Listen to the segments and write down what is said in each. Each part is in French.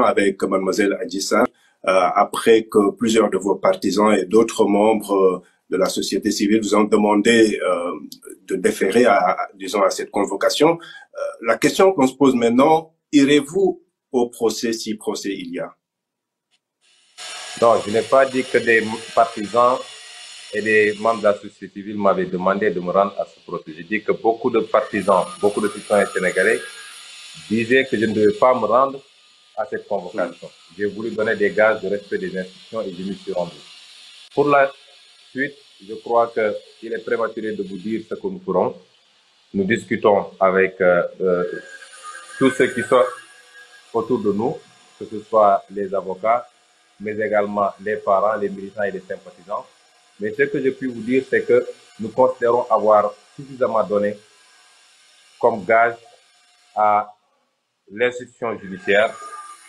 avec mademoiselle Adji Sarr, après que plusieurs de vos partisans et d'autres membres de la société civile vous ont demandé de déférer disons, à cette convocation. La question qu'on se pose maintenant, irez-vous au procès si procès il y a? Non, je n'ai pas dit que des partisans et des membres de la société civile m'avaient demandé de me rendre à ce procès. J'ai dit que beaucoup de partisans, beaucoup de citoyens sénégalais disaient que je ne devais pas me rendre à cette convocation. J'ai voulu donner des gages de respect des institutions et je m'y suis rendu. Pour la suite, je crois qu'il est prématuré de vous dire ce que nous ferons. Nous discutons avec tous ceux qui sont autour de nous, que ce soit les avocats, mais également les parents, les militants et les sympathisants. Mais ce que je puis vous dire, c'est que nous considérons avoir suffisamment donné comme gage à l'institution judiciaire,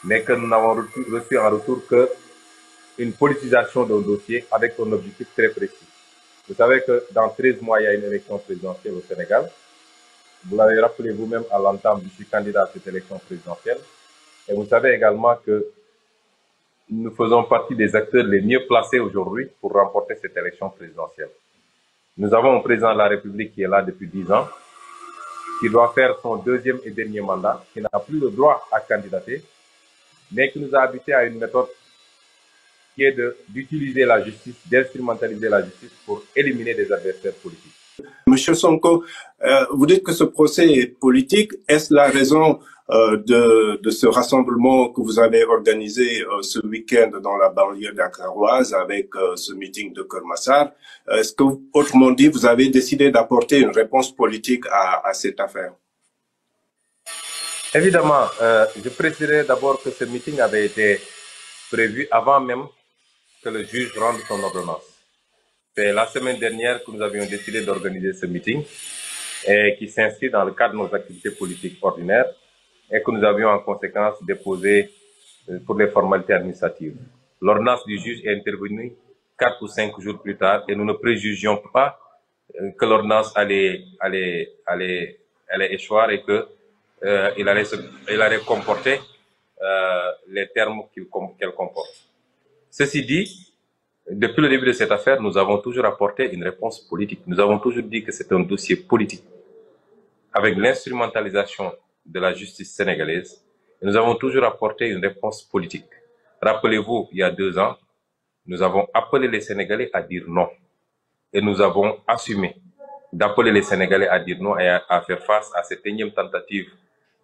mais que nous n'avons reçu en retour qu'une politisation d'un dossier avec un objectif très précis. Vous savez que dans 13 mois, il y a une élection présidentielle au Sénégal. Vous l'avez rappelé vous-même à l'entame, je suis candidat à cette élection présidentielle. Et vous savez également que nous faisons partie des acteurs les mieux placés aujourd'hui pour remporter cette élection présidentielle. Nous avons un président de la République qui est là depuis 10 ans, qui doit faire son deuxième et dernier mandat, qui n'a plus le droit à candidater, mais qui nous a habitués à une méthode qui est d'utiliser la justice, d'instrumentaliser la justice pour éliminer des adversaires politiques. Monsieur Sonko, vous dites que ce procès est politique. Est-ce la raison de ce rassemblement que vous avez organisé ce week-end dans la banlieue dakaroise avec ce meeting de Keur Massar? Est-ce que, autrement dit, vous avez décidé d'apporter une réponse politique à cette affaire? Évidemment, je préciserai d'abord que ce meeting avait été prévu avant même que le juge rende son ordonnance. C'est la semaine dernière que nous avions décidé d'organiser ce meeting et qui s'inscrit dans le cadre de nos activités politiques ordinaires et que nous avions en conséquence déposé pour les formalités administratives. L'ordonnance du juge est intervenue 4 ou 5 jours plus tard et nous ne préjugions pas que l'ordonnance allait échoir et qu'il allait comporter les termes qu'elle comporte. Ceci dit, depuis le début de cette affaire, nous avons toujours apporté une réponse politique. Nous avons toujours dit que c'est un dossier politique avec l'instrumentalisation de la justice sénégalaise. Et nous avons toujours apporté une réponse politique. Rappelez-vous, il y a 2 ans, nous avons appelé les Sénégalais à dire non. Et nous avons assumé d'appeler les Sénégalais à dire non et à faire face à cette énième tentative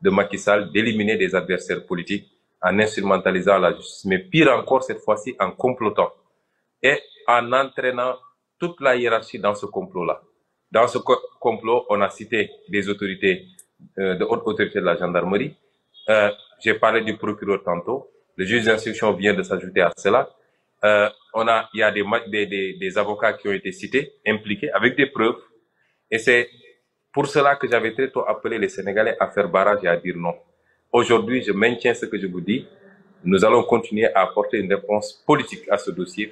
de Macky Sall d'éliminer des adversaires politiques en instrumentalisant la justice. Mais pire encore, cette fois-ci, en complotant et en entraînant toute la hiérarchie dans ce complot-là. Dans ce complot, on a cité des autorités, de hautes autorités de la gendarmerie. J'ai parlé du procureur tantôt. Le juge d'instruction vient de s'ajouter à cela. Il y a des avocats qui ont été cités, impliqués, avec des preuves. Et c'est pour cela que j'avais très tôt appelé les Sénégalais à faire barrage et à dire non. Aujourd'hui, je maintiens ce que je vous dis. Nous allons continuer à apporter une réponse politique à ce dossier.